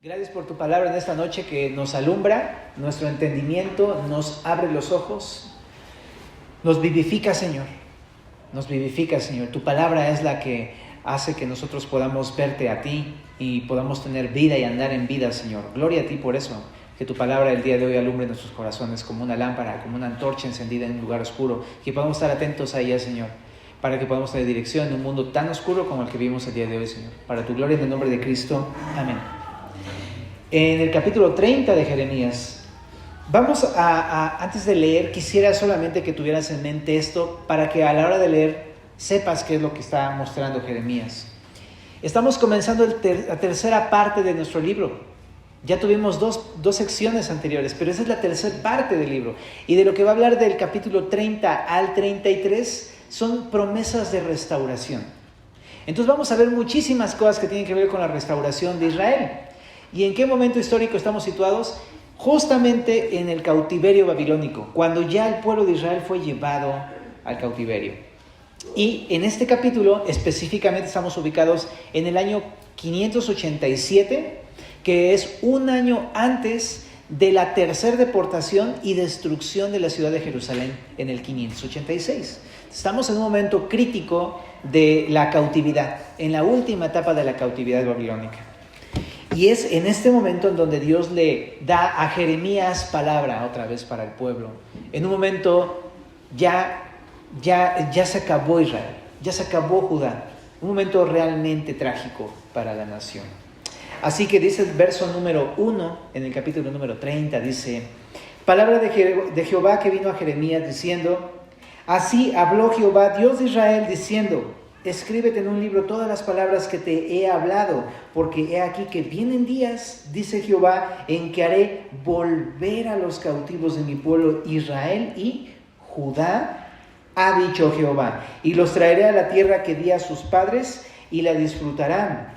Gracias por tu palabra en esta noche que nos alumbra nuestro entendimiento, nos abre los ojos, nos vivifica, Señor. Nos vivifica, Señor. Tu palabra es la que hace que nosotros podamos verte a ti y podamos tener vida y andar en vida, Señor. Gloria a ti por eso, que tu palabra el día de hoy alumbre nuestros corazones como una lámpara, como una antorcha encendida en un lugar oscuro, que podamos estar atentos a ella, Señor, para que podamos tener dirección en un mundo tan oscuro como el que vivimos el día de hoy, Señor. Para tu gloria en el nombre de Cristo. Amén. En el capítulo 30 de Jeremías, antes de leer, quisiera solamente que tuvieras en mente esto para que a la hora de leer sepas qué es lo que está mostrando Jeremías. Estamos comenzando la tercera parte de nuestro libro. Ya tuvimos dos secciones anteriores, pero esa es la tercera parte del libro. Y de lo que va a hablar del capítulo 30 al 33 son promesas de restauración. Entonces vamos a ver muchísimas cosas que tienen que ver con la restauración de Israel. ¿Y en qué momento histórico estamos situados? Justamente en el cautiverio babilónico, cuando ya el pueblo de Israel fue llevado al cautiverio. Y en este capítulo específicamente estamos ubicados en el año 587, que es un año antes de la tercera deportación y destrucción de la ciudad de Jerusalén en el 586. Estamos en un momento crítico de la cautividad, en la última etapa de la cautividad babilónica. Y es en este momento en donde Dios le da a Jeremías palabra otra vez para el pueblo. En un momento ya se acabó Israel, ya se acabó Judá. Un momento realmente trágico para la nación. Así que dice el verso número 1 en el capítulo número 30, dice: palabra de Jehová que vino a Jeremías diciendo: así habló Jehová, Dios de Israel, diciendo: escríbete en un libro todas las palabras que te he hablado, porque he aquí que vienen días, dice Jehová, en que haré volver a los cautivos de mi pueblo Israel y Judá, ha dicho Jehová, y los traeré a la tierra que di a sus padres, y la disfrutarán.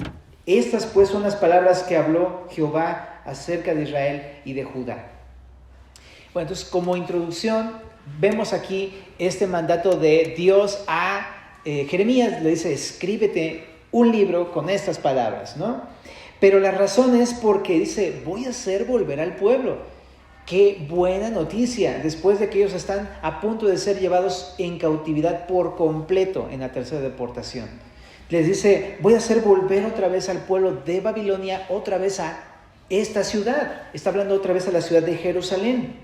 Estas pues son las palabras que habló Jehová acerca de Israel y de Judá. Bueno, entonces como introducción, vemos aquí este mandato de Dios a Jeremías. Le dice: escríbete un libro con estas palabras, ¿no? Pero la razón es porque dice: voy a hacer volver al pueblo. Qué buena noticia, después de que ellos están a punto de ser llevados en cautividad por completo en la tercera deportación. Les dice: voy a hacer volver otra vez al pueblo de Babilonia, otra vez a esta ciudad. Está hablando otra vez a la ciudad de Jerusalén.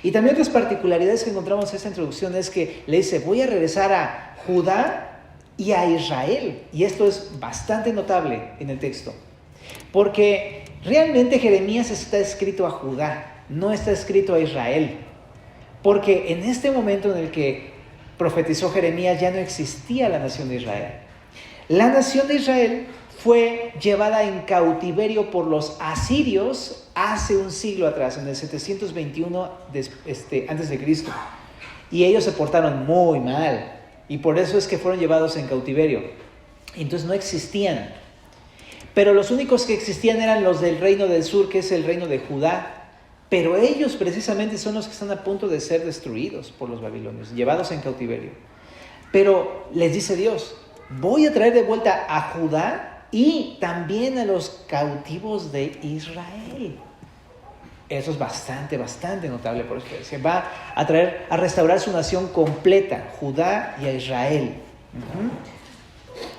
Y también otras particularidades que encontramos en esta introducción es que le dice: voy a regresar a Judá y a Israel. Y esto es bastante notable en el texto, porque realmente Jeremías está escrito a Judá, no está escrito a Israel, porque en este momento en el que profetizó Jeremías ya no existía la nación de Israel. La nación de Israel fue llevada en cautiverio por los asirios hace un siglo atrás, en el 721 antes de Cristo. Y ellos se portaron muy mal, y por eso es que fueron llevados en cautiverio. Entonces no existían. Pero los únicos que existían eran los del reino del sur, que es el reino de Judá. Pero ellos precisamente son los que están a punto de ser destruidos por los babilonios, llevados en cautiverio. Pero les dice Dios: voy a traer de vuelta a Judá y también a los cautivos de Israel. Eso es bastante notable, porque se va a traer a restaurar su nación completa, Judá y a Israel.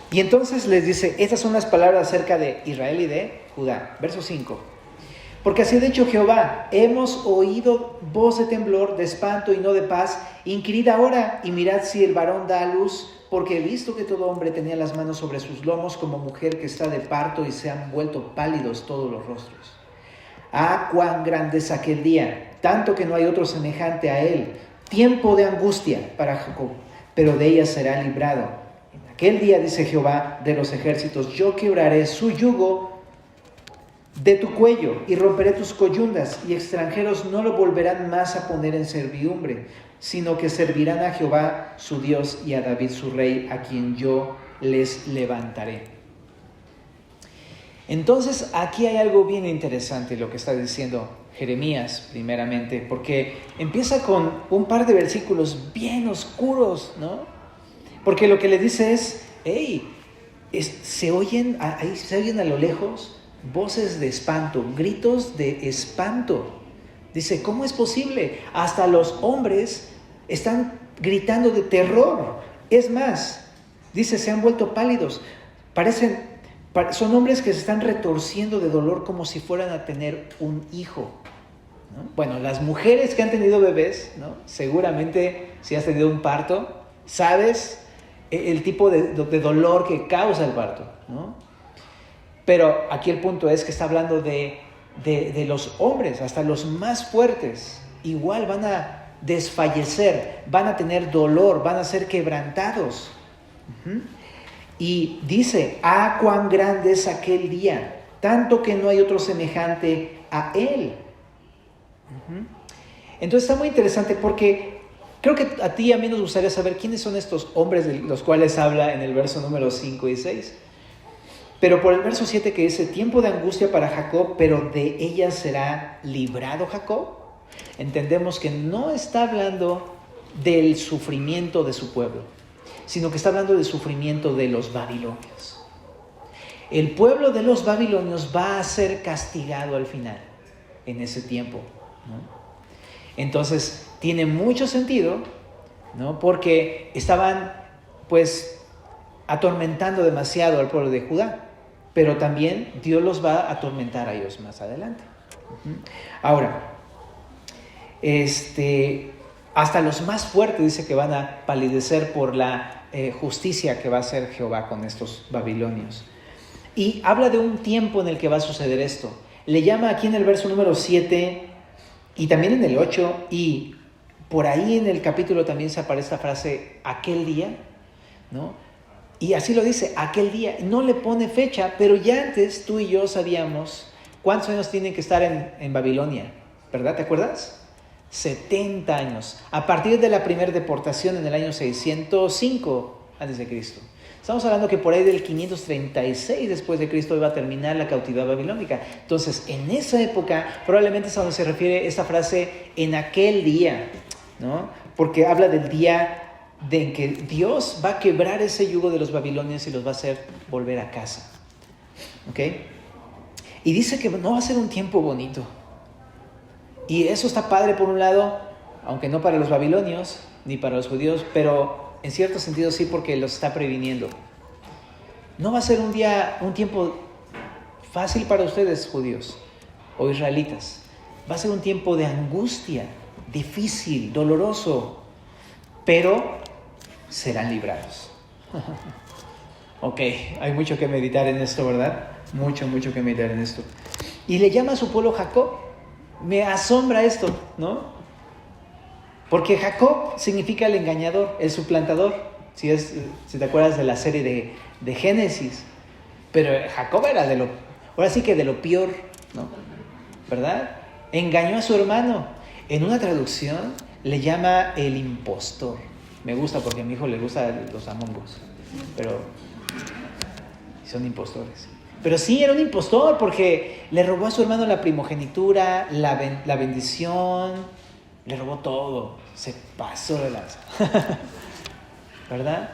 Y entonces les dice: estas son las palabras acerca de Israel y de Judá. Verso 5. Porque así ha dicho Jehová: hemos oído voz de temblor, de espanto y no de paz. Inquirid ahora y mirad si el varón da a luz, porque he visto que todo hombre tenía las manos sobre sus lomos como mujer que está de parto, y se han vuelto pálidos todos los rostros. Ah, cuán grande es aquel día, tanto que no hay otro semejante a él. Tiempo de angustia para Jacob, pero de ella será librado. En aquel día, dice Jehová de los ejércitos, yo quebraré su yugo de tu cuello y romperé tus coyundas, y extranjeros no lo volverán más a poner en servidumbre, sino que servirán a Jehová su Dios y a David su rey, a quien yo les levantaré. Entonces aquí hay algo bien interesante lo que está diciendo Jeremías primeramente, porque empieza con un par de versículos bien oscuros, ¿no? Porque lo que le dice es: hey, se oyen a lo lejos voces de espanto, gritos de espanto. Dice, ¿cómo es posible? Hasta los hombres están gritando de terror. Es más, dice, se han vuelto pálidos. Son hombres que se están retorciendo de dolor como si fueran a tener un hijo, ¿no? Bueno, las mujeres que han tenido bebés, ¿no? Seguramente si has tenido un parto, sabes el tipo de dolor que causa el parto, ¿no? Pero aquí el punto es que está hablando de los hombres, hasta los más fuertes, igual van a desfallecer, van a tener dolor, van a ser quebrantados. Y dice, cuán grande es aquel día, tanto que no hay otro semejante a él. Entonces está muy interesante porque creo que a ti y a mí nos gustaría saber quiénes son estos hombres de los cuales habla en el verso número 5 y 6. Pero por el verso 7 que dice, tiempo de angustia para Jacob, pero de ella será librado Jacob. Entendemos que no está hablando del sufrimiento de su pueblo, sino que está hablando del sufrimiento de los babilonios. El pueblo de los babilonios va a ser castigado al final, en ese tiempo, ¿no? Entonces, tiene mucho sentido, ¿no? Porque estaban, pues, atormentando demasiado al pueblo de Judá, pero también Dios los va a atormentar a ellos más adelante. Ahora, hasta los más fuertes dice que van a palidecer por la justicia que va a hacer Jehová con estos babilonios. Y habla de un tiempo en el que va a suceder esto. Le llama aquí en el verso número 7 y también en el 8, y por ahí en el capítulo también se aparece esta frase, aquel día, ¿no? Y así lo dice, aquel día. No le pone fecha, pero ya antes tú y yo sabíamos cuántos años tienen que estar en Babilonia, ¿verdad? ¿Te acuerdas? 70 años. A partir de la primera deportación en el año 605 a.C. Estamos hablando que por ahí del 536 después de Cristo iba a terminar la cautividad babilónica. Entonces, en esa época, probablemente es a donde se refiere esta frase, en aquel día, ¿no? Porque habla del día en que Dios va a quebrar ese yugo de los babilonios y los va a hacer volver a casa. ¿Ok? Y dice que no va a ser un tiempo bonito. Y eso está padre por un lado, aunque no para los babilonios ni para los judíos, pero en cierto sentido sí, porque los está previniendo. No va a ser un tiempo fácil para ustedes, judíos o israelitas. Va a ser un tiempo de angustia, difícil, doloroso, pero serán librados. Ok, hay mucho que meditar en esto, ¿verdad? Mucho que meditar en esto. Y le llama a su pueblo Jacob. Me asombra esto, ¿no? Porque Jacob significa el engañador, el suplantador. Si te acuerdas de la serie de Génesis. Pero Jacob era ahora sí que de lo peor, ¿no? ¿Verdad? Engañó a su hermano. En una traducción le llama el impostor. Me gusta porque a mi hijo le gustan los Among Us, pero son impostores. Pero sí, era un impostor porque le robó a su hermano la primogenitura, la bendición, le robó todo, se pasó de lanza, ¿verdad?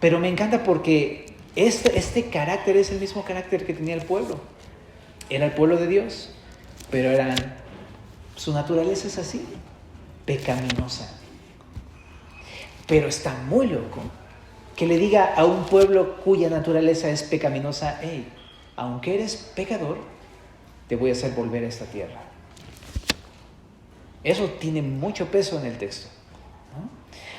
Pero me encanta porque este carácter es el mismo carácter que tenía el pueblo. Era el pueblo de Dios, pero su naturaleza es así, pecaminosa. Pero está muy loco que le diga a un pueblo cuya naturaleza es pecaminosa, hey, aunque eres pecador, te voy a hacer volver a esta tierra. Eso tiene mucho peso en el texto, ¿no?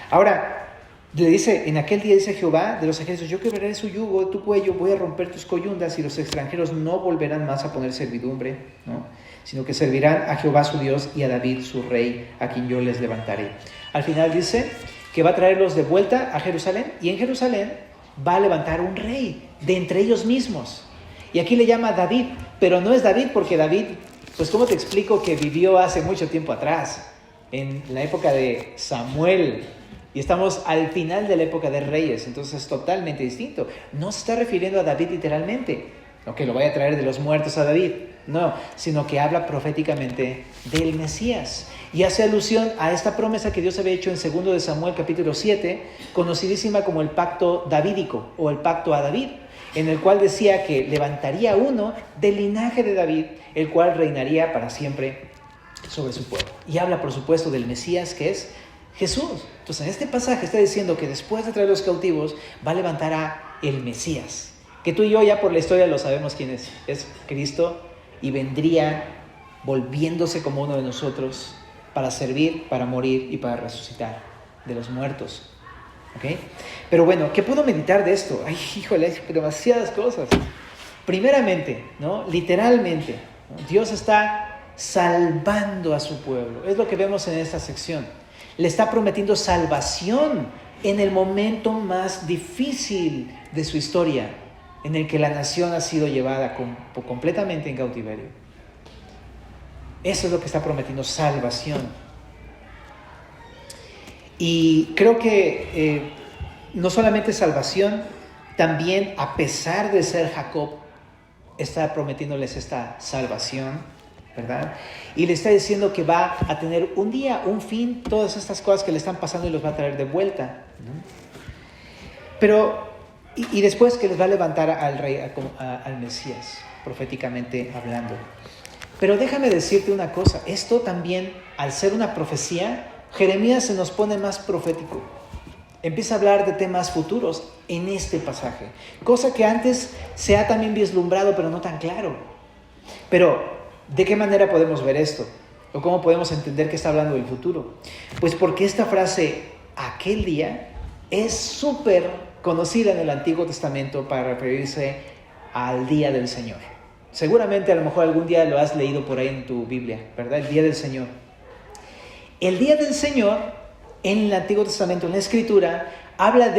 Ahora, le dice, en aquel día dice Jehová de los ejércitos, yo quebraré su yugo de tu cuello, voy a romper tus coyundas y los extranjeros no volverán más a poner servidumbre, ¿no? Sino que servirán a Jehová su Dios y a David su rey, a quien yo les levantaré. Al final dice que va a traerlos de vuelta a Jerusalén y en Jerusalén va a levantar un rey de entre ellos mismos. Y aquí le llama David, pero no es David porque David, pues ¿cómo te explico que vivió hace mucho tiempo atrás? En la época de Samuel. Y estamos al final de la época de reyes, entonces es totalmente distinto. No se está refiriendo a David literalmente, no que lo vaya a traer de los muertos a David, no, sino que habla proféticamente del Mesías. Y hace alusión a esta promesa que Dios había hecho en 2 de Samuel capítulo 7, conocidísima como el pacto davídico o el pacto a David, en el cual decía que levantaría uno del linaje de David, el cual reinaría para siempre sobre su pueblo. Y habla, por supuesto, del Mesías, que es Jesús. Entonces, en este pasaje está diciendo que después de traer los cautivos, va a levantar a el Mesías, que tú y yo ya por la historia lo sabemos quién es Cristo, y vendría volviéndose como uno de nosotros para servir, para morir y para resucitar de los muertos. ¿Okay? Pero bueno, ¿qué puedo meditar de esto? Ay, híjole, hay demasiadas cosas. Primeramente, ¿no? Literalmente, ¿no? Dios está salvando a su pueblo. Es lo que vemos en esta sección. Le está prometiendo salvación en el momento más difícil de su historia, en el que la nación ha sido llevada completamente en cautiverio. Eso es lo que está prometiendo, salvación. Y creo que no solamente salvación, también a pesar de ser Jacob, está prometiéndoles esta salvación, ¿verdad? Y le está diciendo que va a tener un día, un fin, todas estas cosas que le están pasando y los va a traer de vuelta, ¿no? Pero, y después que les va a levantar al rey, al Mesías, proféticamente hablando. Pero déjame decirte una cosa, esto también, al ser una profecía, Jeremías se nos pone más profético. Empieza a hablar de temas futuros en este pasaje, cosa que antes se ha también vislumbrado, pero no tan claro. Pero, ¿de qué manera podemos ver esto? ¿O cómo podemos entender que está hablando del futuro? Pues porque esta frase, aquel día, es súper conocida en el Antiguo Testamento para referirse al día del Señor. Seguramente a lo mejor algún día lo has leído por ahí en tu Biblia, ¿verdad? El día del Señor. El día del Señor, en el Antiguo Testamento, en la Escritura, habla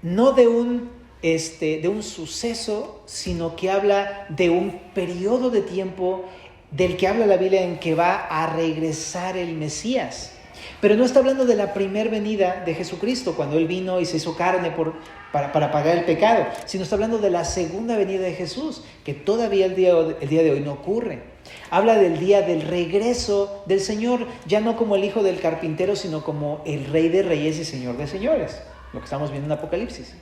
no de un suceso, sino que habla de un periodo de tiempo del que habla la Biblia en que va a regresar el Mesías. Pero no está hablando de la primer venida de Jesucristo, cuando Él vino y se hizo carne para pagar el pecado, sino está hablando de la segunda venida de Jesús, que todavía el día de hoy no ocurre. Habla del día del regreso del Señor, ya no como el hijo del carpintero, sino como el Rey de Reyes y Señor de Señores, lo que estamos viendo en Apocalipsis.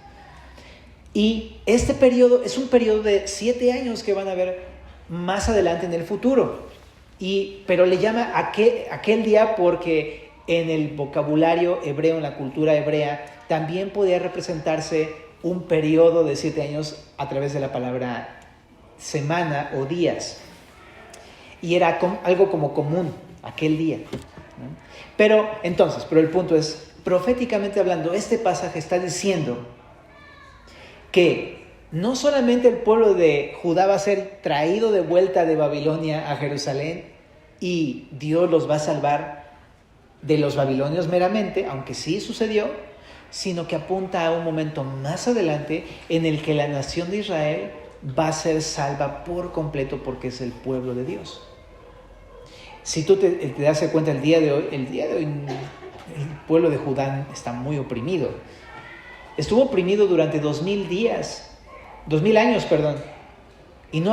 Y este periodo es un periodo de 7 años que van a ver más adelante en el futuro. Pero le llama aquel día porque en el vocabulario hebreo, en la cultura hebrea, también podía representarse un periodo de 7 años a través de la palabra semana o días. Y era algo como común, aquel día, ¿no? Pero el punto es, proféticamente hablando, este pasaje está diciendo que no solamente el pueblo de Judá va a ser traído de vuelta de Babilonia a Jerusalén y Dios los va a salvar de los babilonios meramente, aunque sí sucedió, sino que apunta a un momento más adelante en el que la nación de Israel va a ser salva por completo porque es el pueblo de Dios. Si tú te das cuenta el día de hoy el pueblo de Judá está muy oprimido. Estuvo oprimido durante 2000 años, y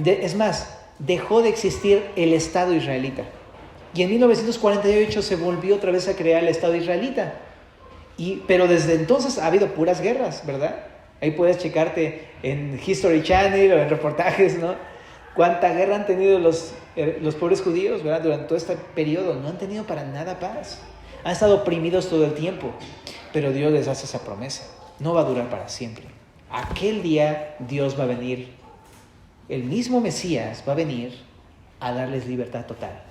es más, dejó de existir el Estado israelita. Y en 1948 se volvió otra vez a crear el Estado israelita. Pero desde entonces ha habido puras guerras, ¿verdad? Ahí puedes checarte en History Channel o en reportajes, ¿no? Cuánta guerra han tenido los pobres judíos, ¿verdad? Durante todo este periodo. No han tenido para nada paz. Han estado oprimidos todo el tiempo. Pero Dios les hace esa promesa. No va a durar para siempre. Aquel día Dios va a venir. El mismo Mesías va a venir a darles libertad total.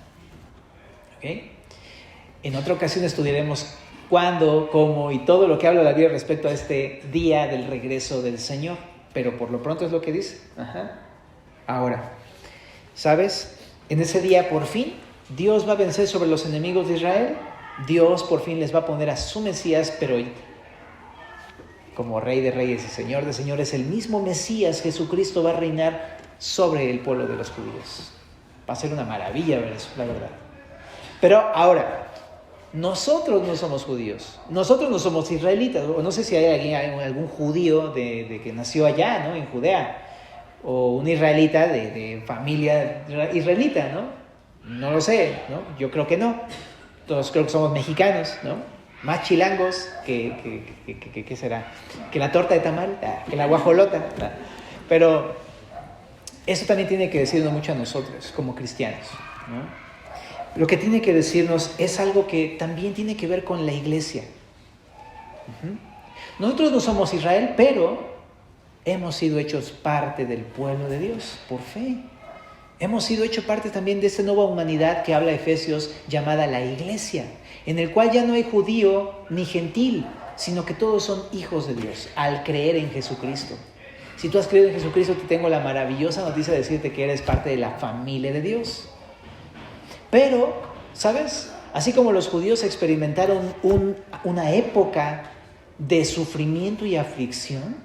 ¿Ok? En otra ocasión estudiaremos cuándo, cómo y todo lo que habla la Biblia respecto a este día del regreso del Señor. Pero por lo pronto es lo que dice. Ahora, ¿sabes? En ese día, por fin, Dios va a vencer sobre los enemigos de Israel. Dios por fin les va a poner a su Mesías, pero como Rey de Reyes y Señor de Señores, el mismo Mesías, Jesucristo, va a reinar sobre el pueblo de los judíos. Va a ser una maravilla ver eso, la verdad. Pero ahora, nosotros no somos judíos, nosotros no somos israelitas, o no sé si hay algún judío de que nació allá, ¿no? En Judea, o un israelita de familia israelita, ¿no? No lo sé, ¿no? Yo creo que no. Todos creo que somos mexicanos, ¿no? Más chilangos ¿qué será? Que la torta de tamal, que la guajolota. Pero eso también tiene que decirnos mucho a nosotros como cristianos, ¿no? Lo que tiene que decirnos es algo que también tiene que ver con la iglesia. Nosotros no somos Israel, pero hemos sido hechos parte del pueblo de Dios por fe. Hemos sido hechos parte también de esta nueva humanidad que habla Efesios, llamada la iglesia, en el cual ya no hay judío ni gentil, sino que todos son hijos de Dios al creer en Jesucristo. Si tú has creído en Jesucristo, te tengo la maravillosa noticia de decirte que eres parte de la familia de Dios. Pero, ¿sabes? Así como los judíos experimentaron una época de sufrimiento y aflicción,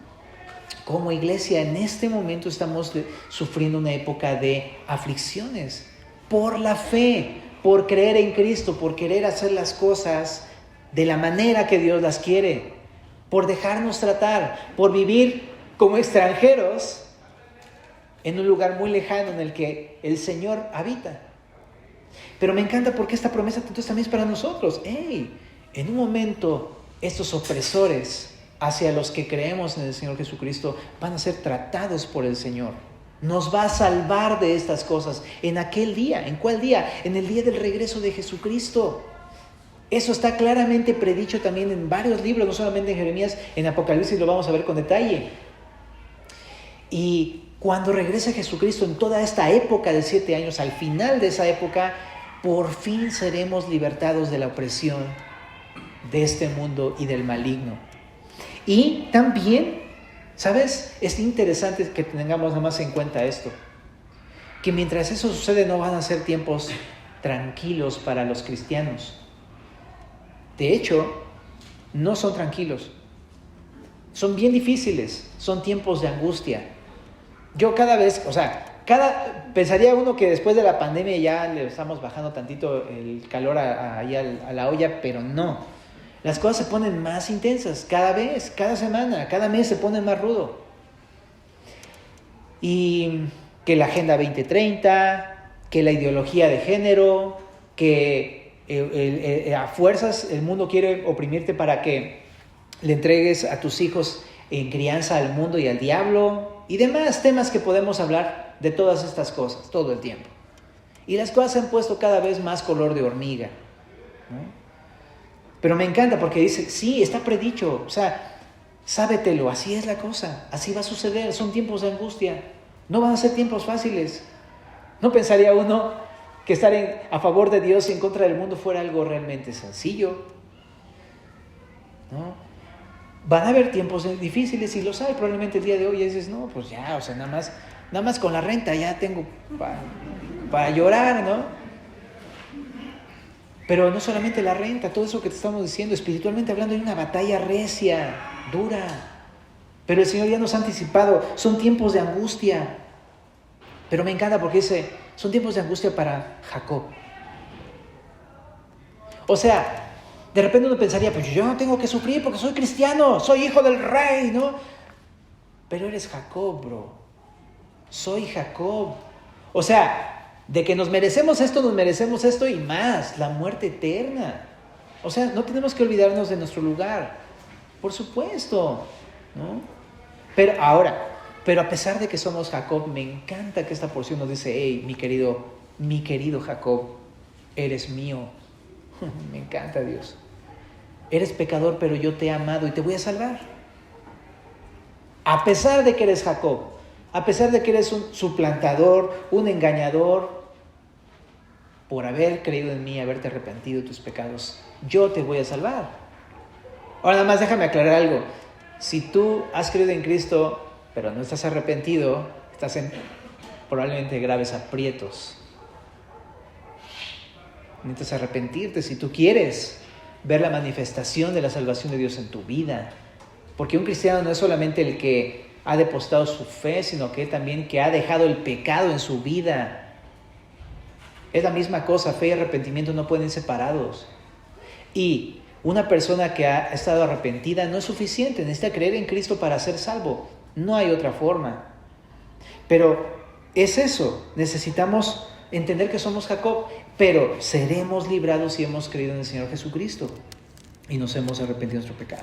como iglesia en este momento estamos sufriendo una época de aflicciones por la fe, por creer en Cristo, por querer hacer las cosas de la manera que Dios las quiere, por dejarnos tratar, por vivir como extranjeros en un lugar muy lejano en el que el Señor habita. Pero me encanta porque esta promesa entonces también es para nosotros. En un momento estos opresores hacia los que creemos en el Señor Jesucristo van a ser tratados por el Señor. Nos va a salvar de estas cosas en aquel día. ¿En cuál día? En el día del regreso de Jesucristo. Eso está claramente predicho también en varios libros, no solamente en Jeremías, en Apocalipsis lo vamos a ver con detalle. Y cuando regrese Jesucristo en toda esta época de 7 años, al final de esa época, por fin seremos libertados de la opresión de este mundo y del maligno. Y también, ¿sabes? Es interesante que tengamos nada más en cuenta esto, que mientras eso sucede no van a ser tiempos tranquilos para los cristianos. De hecho, no son tranquilos, son bien difíciles, son tiempos de angustia. Yo cada vez, pensaría uno que después de la pandemia ya le estamos bajando tantito el calor ahí a la olla, pero no. Las cosas se ponen más intensas cada vez, cada semana, cada mes se pone más rudo. Y que la Agenda 2030, que la ideología de género, que a fuerzas el mundo quiere oprimirte para que le entregues a tus hijos en crianza al mundo y al diablo, y demás temas que podemos hablar de todas estas cosas todo el tiempo. Y las cosas se han puesto cada vez más color de hormiga, ¿no? Pero me encanta porque dice, sí, está predicho, sábetelo, así es la cosa, así va a suceder, son tiempos de angustia, no van a ser tiempos fáciles. No pensaría uno que estar a favor de Dios y en contra del mundo fuera algo realmente sencillo, ¿no? Van a haber tiempos difíciles y lo sabe probablemente el día de hoy y dices, no, pues ya, nada más con la renta ya tengo para llorar, ¿no? Pero no solamente la renta, todo eso que te estamos diciendo, espiritualmente hablando, hay una batalla recia, dura. Pero el Señor ya nos ha anticipado, son tiempos de angustia. Pero me encanta porque dice, son tiempos de angustia para Jacob. De repente uno pensaría, pues yo no tengo que sufrir porque soy cristiano, soy hijo del rey, ¿no? Pero eres Jacob, bro. Soy Jacob. De que nos merecemos esto y más, la muerte eterna. No tenemos que olvidarnos de nuestro lugar, por supuesto, ¿no? Pero a pesar de que somos Jacob, me encanta que esta porción nos dice, hey, mi querido Jacob, eres mío. Me encanta, Dios. Eres pecador, pero yo te he amado y te voy a salvar. A pesar de que eres Jacob, a pesar de que eres un suplantador, un engañador, por haber creído en mí, haberte arrepentido de tus pecados, yo te voy a salvar. Ahora nada más déjame aclarar algo. Si tú has creído en Cristo, pero no estás arrepentido, estás en probablemente graves aprietos. Necesitas arrepentirte si tú quieres ver la manifestación de la salvación de Dios en tu vida. Porque un cristiano no es solamente el que ha depositado su fe, sino que también que ha dejado el pecado en su vida. Es la misma cosa, fe y arrepentimiento no pueden ir separados. Y una persona que ha estado arrepentida no es suficiente, necesita creer en Cristo para ser salvo. No hay otra forma. Pero es eso, necesitamos entender que somos Jacob, pero seremos librados si hemos creído en el Señor Jesucristo. y nos hemos arrepentido de nuestro pecado.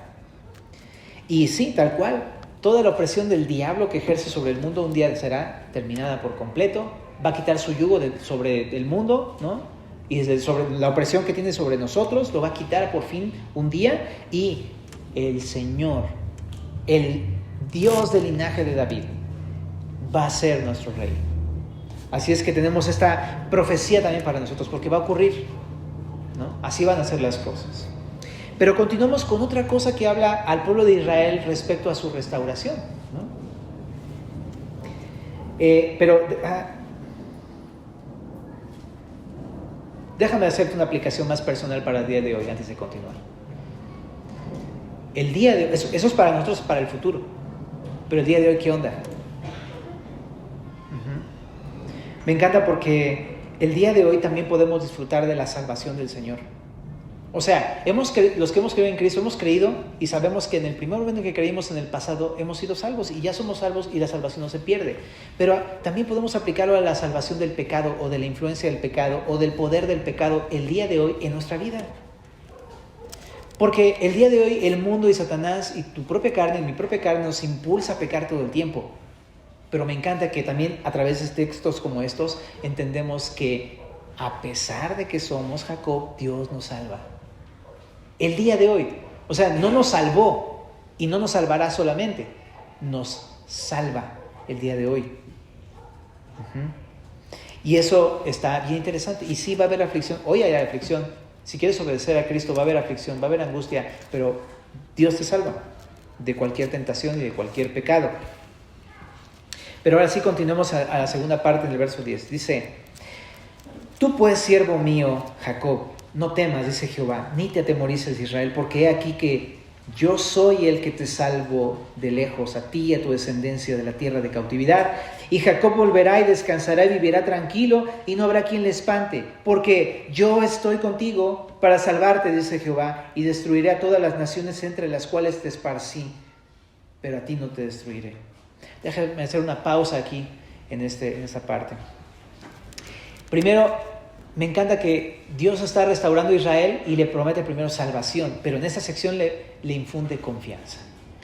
Y sí, tal cual, toda la opresión del diablo que ejerce sobre el mundo un día será terminada por completo. Va a quitar su yugo sobre el mundo, ¿no? Y sobre la opresión que tiene sobre nosotros, lo va a quitar por fin un día. Y el Señor, el Dios del linaje de David, va a ser nuestro rey. Así es que tenemos esta profecía también para nosotros, porque va a ocurrir, ¿no? Así van a ser las cosas. Pero continuamos con otra cosa que habla al pueblo de Israel respecto a su restauración, ¿no? Déjame hacerte una aplicación más personal para el día de hoy antes de continuar. El día de hoy, eso es para nosotros, para el futuro. Pero el día de hoy, ¿qué onda? Me encanta porque el día de hoy también podemos disfrutar de la salvación del Señor. O sea, los que hemos creído en Cristo, hemos creído y sabemos que en el primer momento en que creímos en el pasado hemos sido salvos y ya somos salvos y la salvación no se pierde. Pero también podemos aplicarlo a la salvación del pecado o de la influencia del pecado o del poder del pecado el día de hoy en nuestra vida. Porque el día de hoy el mundo y Satanás y tu propia carne y mi propia carne nos impulsa a pecar todo el tiempo. Pero me encanta que también a través de textos como estos entendemos que a pesar de que somos Jacob, Dios nos salva. El día de hoy, o sea, no nos salvó y no nos salvará solamente, nos salva el día de hoy. Y eso está bien interesante. Y sí va a haber aflicción, hoy hay aflicción. Si quieres obedecer a Cristo va a haber aflicción, va a haber angustia, pero Dios te salva de cualquier tentación y de cualquier pecado. Pero ahora sí continuemos a la segunda parte del verso 10. Dice: tú pues, siervo mío, Jacob, no temas, dice Jehová, ni te atemorices, Israel, porque he aquí que yo soy el que te salvo de lejos, a ti y a tu descendencia de la tierra de cautividad. Y Jacob volverá y descansará y vivirá tranquilo, y no habrá quien le espante, porque yo estoy contigo para salvarte, dice Jehová, y destruiré a todas las naciones entre las cuales te esparcí, pero a ti no te destruiré. Déjame hacer una pausa aquí en esta parte. Primero, me encanta que Dios está restaurando a Israel y le promete primero salvación, pero en esta sección le infunde confianza.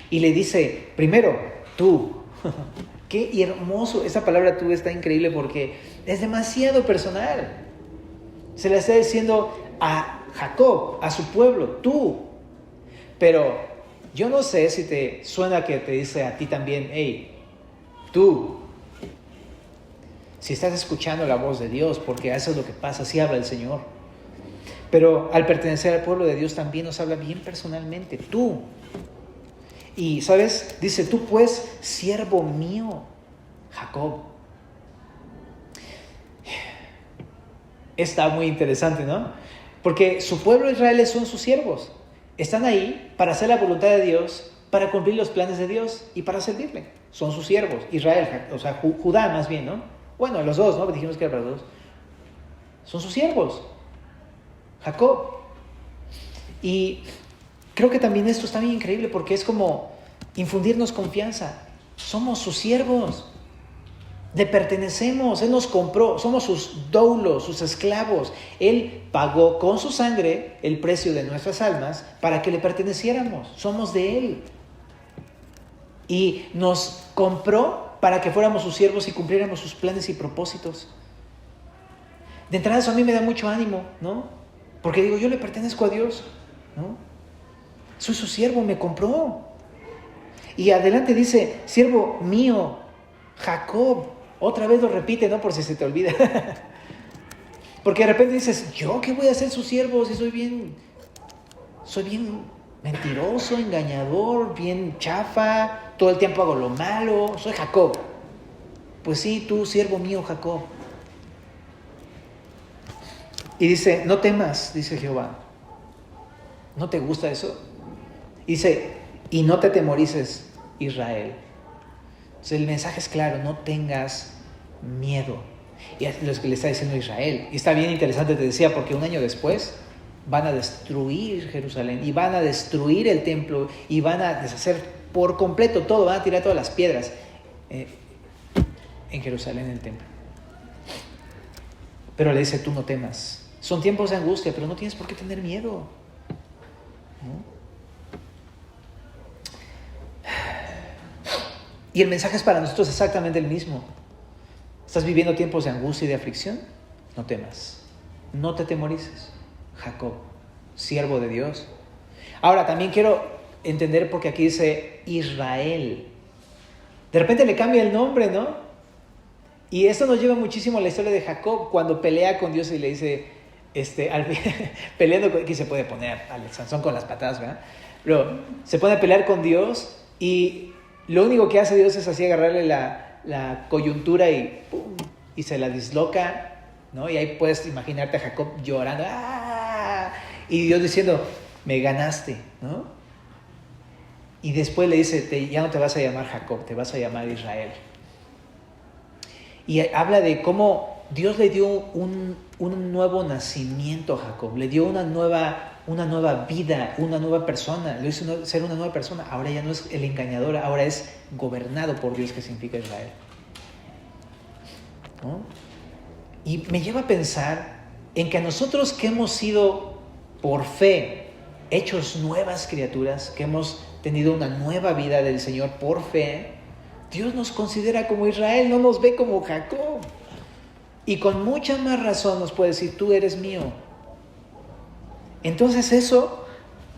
Y le dice, primero, tú. Qué hermoso, esa palabra tú está increíble porque es demasiado personal. Se le está diciendo a Jacob, a su pueblo, tú. Pero yo no sé si te suena que te dice a ti también, hey, tú. Si estás escuchando la voz de Dios, porque eso es lo que pasa, así habla el Señor. Pero al pertenecer al pueblo de Dios también nos habla bien personalmente, tú. Y, ¿sabes? Dice, tú pues, siervo mío, Jacob. Está muy interesante, ¿no? Porque su pueblo Israel son sus siervos. Están ahí para hacer la voluntad de Dios, para cumplir los planes de Dios y para servirle. Son sus siervos. Israel, o sea, Judá más bien, ¿no? Bueno, los dos, ¿no? Dijimos que eran los dos. Son sus siervos. Jacob. Y creo que también esto está bien increíble porque es como infundirnos confianza. Somos sus siervos. Le pertenecemos. Él nos compró. Somos sus doulos, sus esclavos. Él pagó con su sangre el precio de nuestras almas para que le perteneciéramos. Somos de Él. Y nos compró para que fuéramos sus siervos y cumpliéramos sus planes y propósitos. De entrada eso a mí me da mucho ánimo, ¿no? Porque digo, yo le pertenezco a Dios, ¿no? Soy su siervo, me compró. Y adelante dice, siervo mío, Jacob. Otra vez lo repite, ¿no? Por si se te olvida. Porque de repente dices, ¿yo qué voy a hacer su siervo si soy bien mentiroso, engañador, bien chafa, todo el tiempo hago lo malo, soy Jacob? Pues sí, tú, siervo mío, Jacob. Y dice, no temas, dice Jehová. ¿No te gusta eso? Dice, y no te atemorices, Israel. Entonces el mensaje es claro, no tengas miedo. Y es lo que le está diciendo a Israel. Y está bien interesante, te decía, porque un año después van a destruir Jerusalén y van a destruir el templo y van a deshacer por completo todo, van a tirar todas las piedras en Jerusalén, en el templo. Pero le dice, tú no temas. Son tiempos de angustia, pero no tienes por qué tener miedo. ¿no? Y el mensaje es para nosotros exactamente el mismo. ¿Estás viviendo tiempos de angustia y de aflicción? No temas, no te temorices. Jacob, siervo de Dios. Ahora, también quiero entender porque aquí dice Israel. De repente le cambia el nombre, ¿no? Y esto nos lleva muchísimo a la historia de Jacob, cuando pelea con Dios y le dice, peleando, aquí se puede poner al Sansón con las patadas, ¿verdad? Pero se pone a pelear con Dios y lo único que hace Dios es así agarrarle la coyuntura y ¡pum! Y se la disloca, ¿no? Y ahí puedes imaginarte a Jacob llorando, ¡ah! Y Dios diciendo, me ganaste, ¿no? Y después le dice, ya no te vas a llamar Jacob, te vas a llamar Israel. Y habla de cómo Dios le dio un nuevo nacimiento a Jacob, le dio una nueva vida, una nueva persona, lo hizo ser una nueva persona. Ahora ya no es el engañador, ahora es gobernado por Dios, que significa Israel, ¿no? Y me lleva a pensar en que a nosotros que hemos sido por fe hechos nuevas criaturas, que hemos tenido una nueva vida del Señor por fe, Dios nos considera como Israel, no nos ve como Jacob. Y con mucha más razón nos puede decir, tú eres mío. Entonces eso,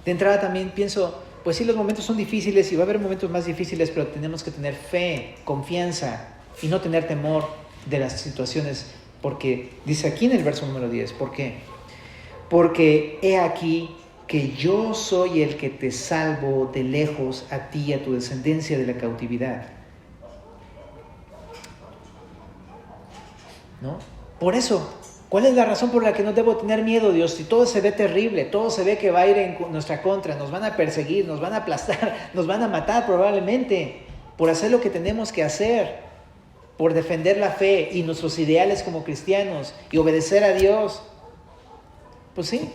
de entrada también pienso, pues sí, los momentos son difíciles y va a haber momentos más difíciles, pero tenemos que tener fe, confianza y no tener temor de las situaciones, porque dice aquí en el verso número 10, ¿por qué? Porque he aquí que yo soy el que te salvo de lejos a ti y a tu descendencia de la cautividad, ¿no? Por eso, ¿cuál es la razón por la que no debo tener miedo, Dios? Si todo se ve terrible, todo se ve que va a ir en nuestra contra, nos van a perseguir, nos van a aplastar, nos van a matar probablemente por hacer lo que tenemos que hacer, por defender la fe y nuestros ideales como cristianos y obedecer a Dios. Pues sí,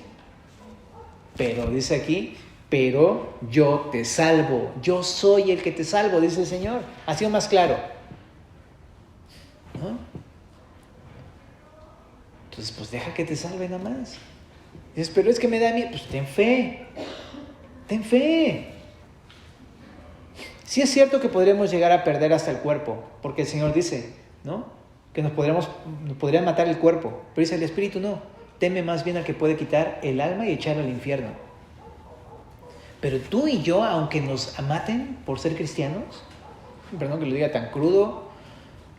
pero dice aquí, pero yo te salvo, yo soy el que te salvo, dice el Señor. Ha sido más claro, ¿no? Entonces, pues deja que te salve nada más. Dices, pero es que me da miedo. Pues ten fe. Ten fe. Sí es cierto que podríamos llegar a perder hasta el cuerpo, porque el Señor dice, ¿no? Que nos podrían matar el cuerpo. Pero dice el Espíritu, no. Teme más bien al que puede quitar el alma y echarla al infierno. Pero tú y yo, aunque nos maten por ser cristianos, perdón que lo diga tan crudo,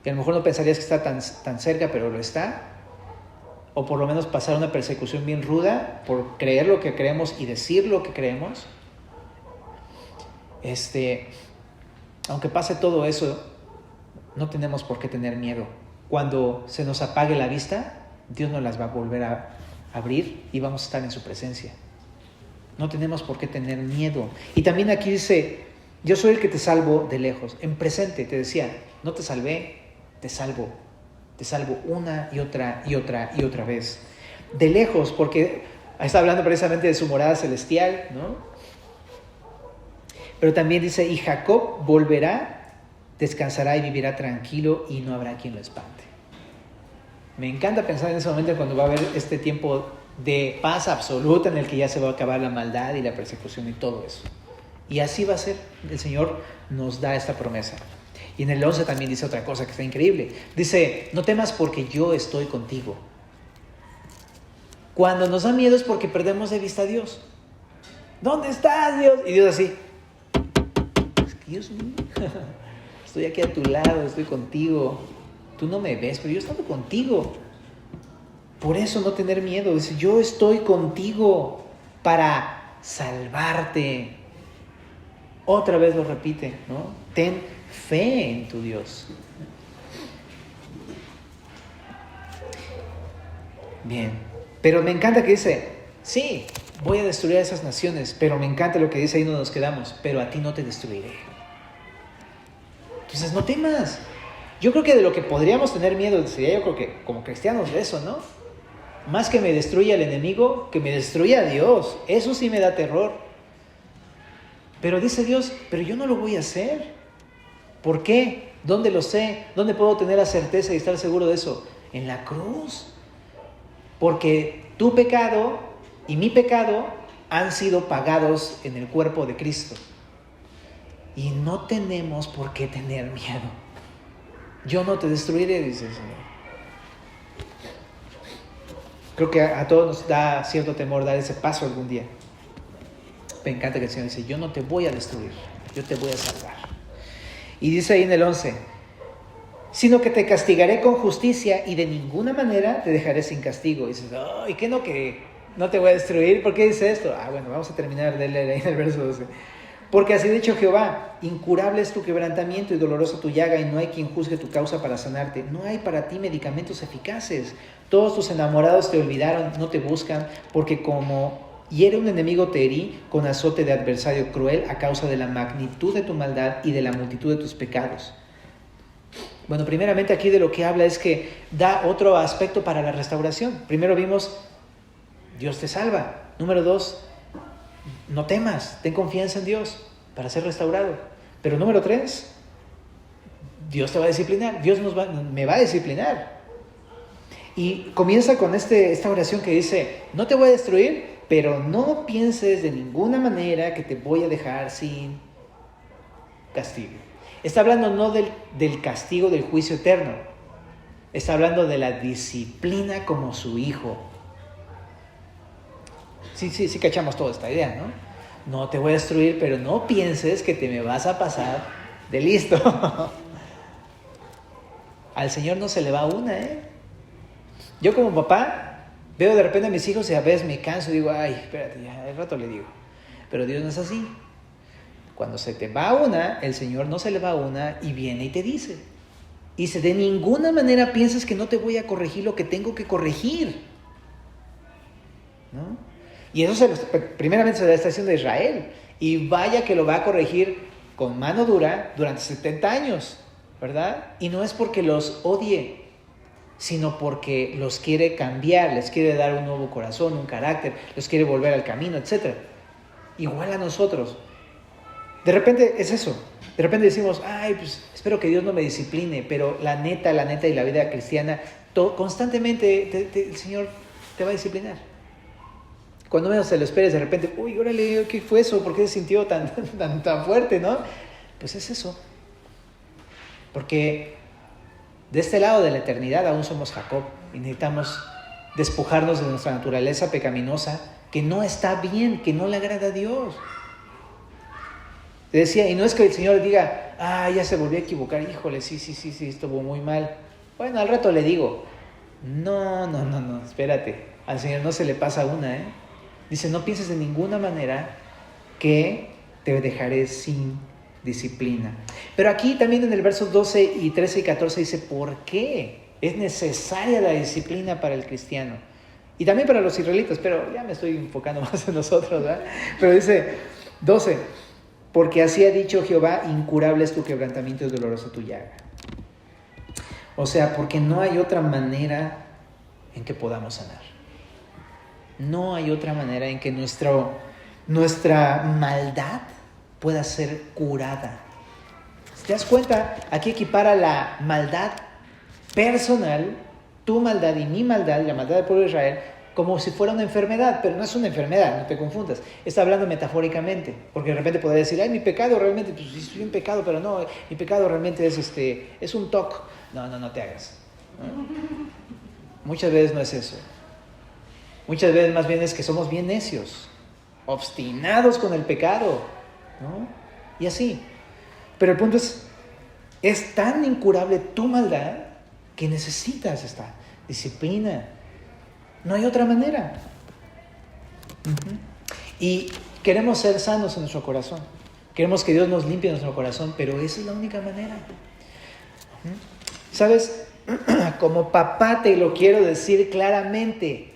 que a lo mejor no pensarías que está tan cerca, pero lo está, o por lo menos pasar una persecución bien ruda por creer lo que creemos y decir lo que creemos, aunque pase todo eso, no tenemos por qué tener miedo. Cuando se nos apague la vista, Dios nos las va a volver a abrir y vamos a estar en su presencia. No tenemos por qué tener miedo. Y también aquí dice, yo soy el que te salvo de lejos. En presente te decía, no te salvé, te salvo. Te salvo una y otra y otra y otra vez. De lejos, porque está hablando precisamente de su morada celestial, ¿no? Pero también dice, y Jacob volverá, descansará y vivirá tranquilo y no habrá quien lo espante. Me encanta pensar en ese momento cuando va a haber este tiempo de paz absoluta en el que ya se va a acabar la maldad y la persecución y todo eso. Y así va a ser. El Señor nos da esta promesa. Y en el 11 también dice otra cosa que está increíble. Dice, no temas porque yo estoy contigo. Cuando nos da miedo es porque perdemos de vista a Dios. ¿Dónde estás, Dios? Y Dios así, Dios mío, estoy aquí a tu lado, estoy contigo. Tú no me ves, pero yo estoy contigo. Por eso no tener miedo. Dice, yo estoy contigo para salvarte. Otra vez lo repite, ¿no? Ten fe en tu Dios. Bien, pero me encanta que dice, sí, voy a destruir a esas naciones, pero me encanta lo que dice ahí donde nos quedamos, pero a ti no te destruiré. Entonces no temas. Yo creo que de lo que podríamos tener miedo sería, yo creo que como cristianos, de eso, ¿no? Más que me destruya el enemigo, que me destruya a Dios. Eso sí me da terror. Pero dice Dios, pero yo no lo voy a hacer. ¿Por qué? ¿Dónde lo sé? ¿Dónde puedo tener la certeza y estar seguro de eso? En la cruz. Porque tu pecado y mi pecado han sido pagados en el cuerpo de Cristo. Y no tenemos por qué tener miedo. Yo no te destruiré, dice el Señor. Creo que a todos nos da cierto temor dar ese paso algún día. Me encanta que el Señor dice, yo no te voy a destruir, yo te voy a salvar. Y dice ahí en el 11, sino que te castigaré con justicia y de ninguna manera te dejaré sin castigo. Y dices, ¿y qué no que no te voy a destruir? ¿Por qué dice esto? Bueno, vamos a terminar de leer ahí en el verso 12. Porque así ha dicho Jehová, incurable es tu quebrantamiento y dolorosa tu llaga, y no hay quien juzgue tu causa para sanarte. No hay para ti medicamentos eficaces. Todos tus enamorados te olvidaron, no te buscan, porque como hiere un enemigo te herí con azote de adversario cruel a causa de la magnitud de tu maldad y de la multitud de tus pecados. Bueno, primeramente aquí de lo que habla es que da otro aspecto para la restauración. Primero vimos, Dios te salva. Número 2, no temas, ten confianza en Dios para ser restaurado. Pero número 3, Dios te va a disciplinar, Dios me va a disciplinar. Y comienza con esta oración que dice, no te voy a destruir, pero no pienses de ninguna manera que te voy a dejar sin castigo. Está hablando no del castigo del juicio eterno, está hablando de la disciplina como su hijo. Sí, cachamos toda esta idea, ¿no? No te voy a destruir, pero no pienses que te me vas a pasar de listo. Al Señor no se le va una, ¿eh? Yo como papá veo de repente a mis hijos y a veces me canso y digo, ay, espérate, ya al rato le digo. Pero Dios no es así. Cuando se te va una, el Señor no se le va una y viene y te dice. Y dice, de ninguna manera pienses que no te voy a corregir lo que tengo que corregir, ¿no? Y eso primeramente se da a esta nación de Israel. Y vaya que lo va a corregir con mano dura durante 70 años, ¿verdad? Y no es porque los odie, sino porque los quiere cambiar, les quiere dar un nuevo corazón, un carácter, los quiere volver al camino, etc. Igual a nosotros. De repente es eso. De repente decimos, pues espero que Dios no me discipline, pero la neta y la vida cristiana, constantemente el Señor te va a disciplinar. Cuando menos te lo esperes, de repente, órale, ¿qué fue eso? ¿Por qué se sintió tan fuerte, no? Pues es eso. Porque de este lado de la eternidad aún somos Jacob y necesitamos despojarnos de nuestra naturaleza pecaminosa que no está bien, que no le agrada a Dios. Te decía, y no es que el Señor diga, ya se volvió a equivocar, híjole, sí, estuvo muy mal. Bueno, al rato le digo, no, espérate, al Señor no se le pasa una, ¿eh? Dice, no pienses de ninguna manera que te dejaré sin disciplina. Pero aquí también en el verso 12 y 13 y 14 dice, ¿por qué es necesaria la disciplina para el cristiano? Y también para los israelitas, pero ya me estoy enfocando más en nosotros, ¿verdad? Pero dice 12, porque así ha dicho Jehová, incurable es tu quebrantamiento y dolorosa tu llaga. O sea, porque no hay otra manera en que podamos sanar. No hay otra manera en que nuestra maldad pueda ser curada. Si te das cuenta, aquí equipara la maldad personal, tu maldad y mi maldad, la maldad del pueblo de Israel, como si fuera una enfermedad, pero no es una enfermedad, no te confundas. Está hablando metafóricamente, porque de repente podría decir, mi pecado realmente, pues sí, soy un pecado, pero no, mi pecado realmente es un toque. No te hagas, ¿no? Muchas veces no es eso. Muchas veces más bien es que somos bien necios, obstinados con el pecado, ¿no? Y así. Pero el punto es tan incurable tu maldad que necesitas esta disciplina. No hay otra manera. Y queremos ser sanos en nuestro corazón. Queremos que Dios nos limpie nuestro corazón, pero esa es la única manera. ¿Sabes? Como papá te lo quiero decir claramente.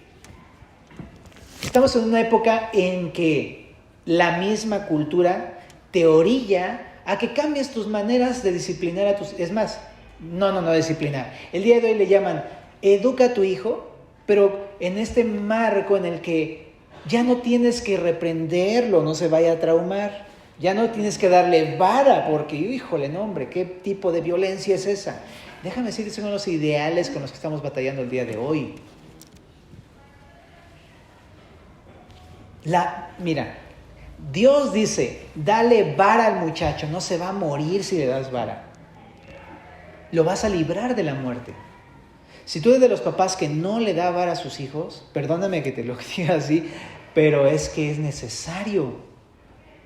Estamos en una época en que la misma cultura te orilla a que cambies tus maneras de disciplinar a tus... Es más, no disciplinar. El día de hoy le llaman educa a tu hijo, pero en este marco en el que ya no tienes que reprenderlo, no se vaya a traumar. Ya no tienes que darle vara porque, híjole, no hombre, ¿qué tipo de violencia es esa? Déjame decir que son los ideales con los que estamos batallando el día de hoy. Mira, Dios dice, dale vara al muchacho, no se va a morir si le das vara. Lo vas a librar de la muerte. Si tú eres de los papás que no le da vara a sus hijos, perdóname que te lo diga así, pero es que es necesario.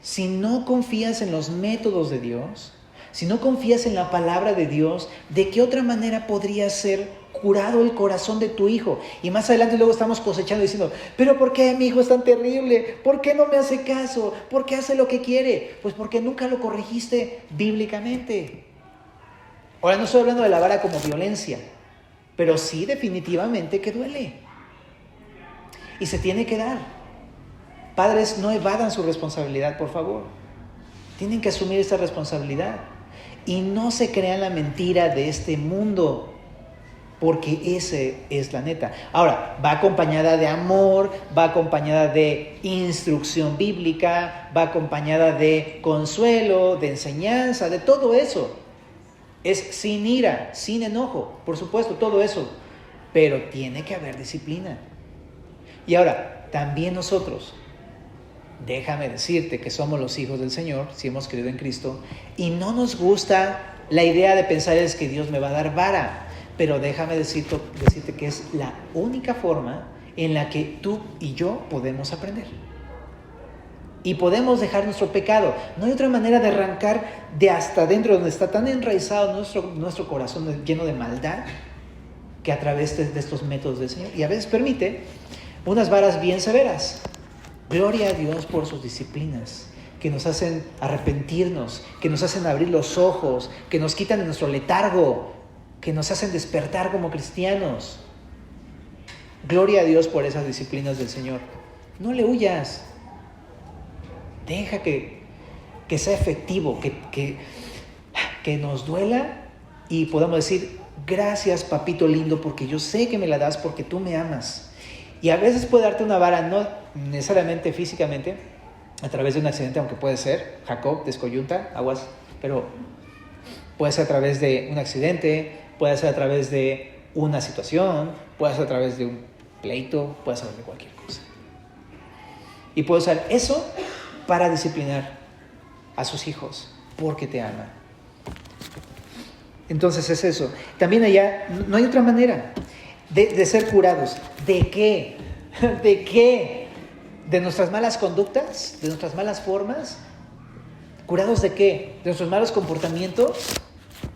Si no confías en los métodos de Dios, si no confías en la palabra de Dios, ¿de qué otra manera podría ser curado el corazón de tu hijo? Y más adelante luego estamos cosechando diciendo, pero ¿por qué mi hijo es tan terrible? ¿Por qué no me hace caso? ¿Por qué hace lo que quiere? Pues porque nunca lo corregiste bíblicamente. Ahora no estoy hablando de la vara como violencia, pero sí definitivamente que duele. Y se tiene que dar. Padres, no evadan su responsabilidad, por favor. Tienen que asumir esta responsabilidad. Y no se crean la mentira de este mundo, porque ese es la neta. Ahora, va acompañada de amor, va acompañada de instrucción bíblica, va acompañada de consuelo, de enseñanza, de todo eso. Es sin ira, sin enojo, por supuesto, todo eso. Pero tiene que haber disciplina. Y ahora, también nosotros, déjame decirte que somos los hijos del Señor, si hemos creído en Cristo, y no nos gusta la idea de pensar es que Dios me va a dar vara, pero déjame decirte que es la única forma en la que tú y yo podemos aprender. Y podemos dejar nuestro pecado. No hay otra manera de arrancar de hasta dentro, donde está tan enraizado nuestro corazón lleno de maldad, que a través de estos métodos del Señor. Y a veces permite unas varas bien severas. Gloria a Dios por sus disciplinas, que nos hacen arrepentirnos, que nos hacen abrir los ojos, que nos quitan de nuestro letargo, que nos hacen despertar como cristianos. Gloria a Dios por esas disciplinas del Señor. No le huyas. Deja que sea efectivo, que nos duela y podamos decir, gracias papito lindo, porque yo sé que me la das porque tú me amas. Y a veces puede darte una vara, no necesariamente físicamente, a través de un accidente, aunque puede ser, Jacob, descoyunta, aguas, pero puede ser a través de un accidente, puede ser a través de una situación, puede ser a través de un pleito, puede ser de cualquier cosa. Y puede usar eso para disciplinar a sus hijos, porque te ama. Entonces es eso. También allá no hay otra manera de ser curados. ¿De qué? ¿De qué? ¿De nuestras malas conductas? ¿De nuestras malas formas? ¿Curados de qué? ¿De nuestros malos comportamientos?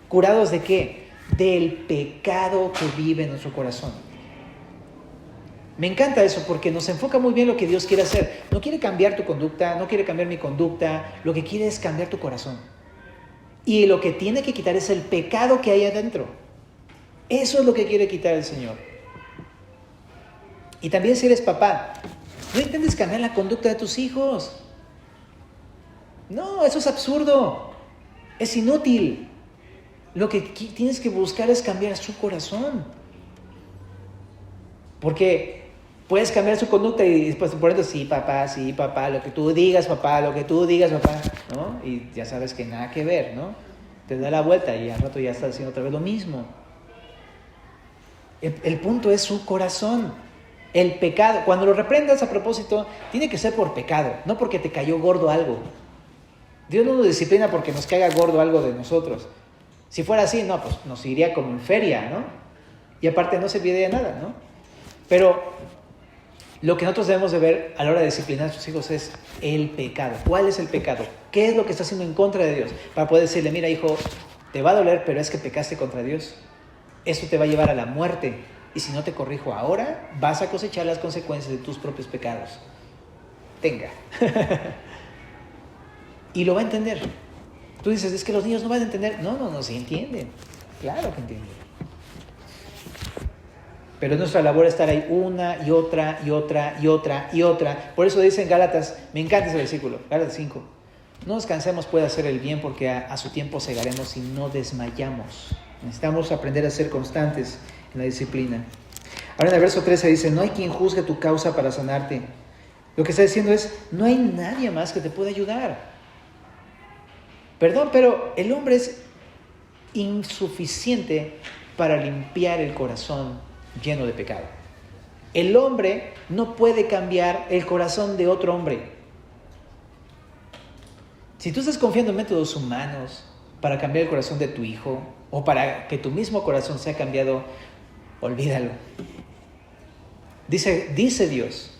¿Curados de qué? Del pecado que vive en nuestro corazón. Me encanta eso porque nos enfoca muy bien lo que Dios quiere hacer. No quiere cambiar tu conducta, no quiere cambiar mi conducta, lo que quiere es cambiar tu corazón. Y lo que tiene que quitar es el pecado que hay adentro. Eso es lo que quiere quitar el Señor. Y también si eres papá, no intentes cambiar la conducta de tus hijos. No, eso es absurdo. Es inútil. Lo que tienes que buscar es cambiar su corazón. Porque puedes cambiar su conducta y después poniendo sí, papá, lo que tú digas, papá, ¿no? Y ya sabes que nada que ver, ¿no? Te da la vuelta y al rato ya estás haciendo otra vez lo mismo. El punto es su corazón. El pecado, cuando lo reprendas a propósito, tiene que ser por pecado, no porque te cayó gordo algo. Dios no nos disciplina porque nos caiga gordo algo de nosotros. Si fuera así, no, pues nos iría como en feria, ¿no? Y aparte no serviría de nada, ¿no? Pero lo que nosotros debemos de ver a la hora de disciplinar a nuestros hijos es el pecado. ¿Cuál es el pecado? ¿Qué es lo que está haciendo en contra de Dios? Para poder decirle, mira hijo, te va a doler, pero es que pecaste contra Dios. Esto te va a llevar a la muerte. Y si no te corrijo ahora, vas a cosechar las consecuencias de tus propios pecados. Tenga. Y lo va a entender. Tú dices, es que los niños no van a entender. No, sí entienden. Claro que entienden. Pero es nuestra labor estar ahí una y otra y otra y otra y otra. Por eso dice en Gálatas, me encanta ese versículo, Gálatas 5. No nos cansemos puede hacer el bien porque a su tiempo segaremos y no desmayamos. Necesitamos aprender a ser constantes en la disciplina. Ahora en el verso 13 dice, no hay quien juzgue tu causa para sanarte. Lo que está diciendo es, no hay nadie más que te pueda ayudar. Perdón, pero el hombre es insuficiente para limpiar el corazón lleno de pecado. El hombre no puede cambiar el corazón de otro hombre. Si tú estás confiando en métodos humanos para cambiar el corazón de tu hijo o para que tu mismo corazón sea cambiado, olvídalo. Dice Dios,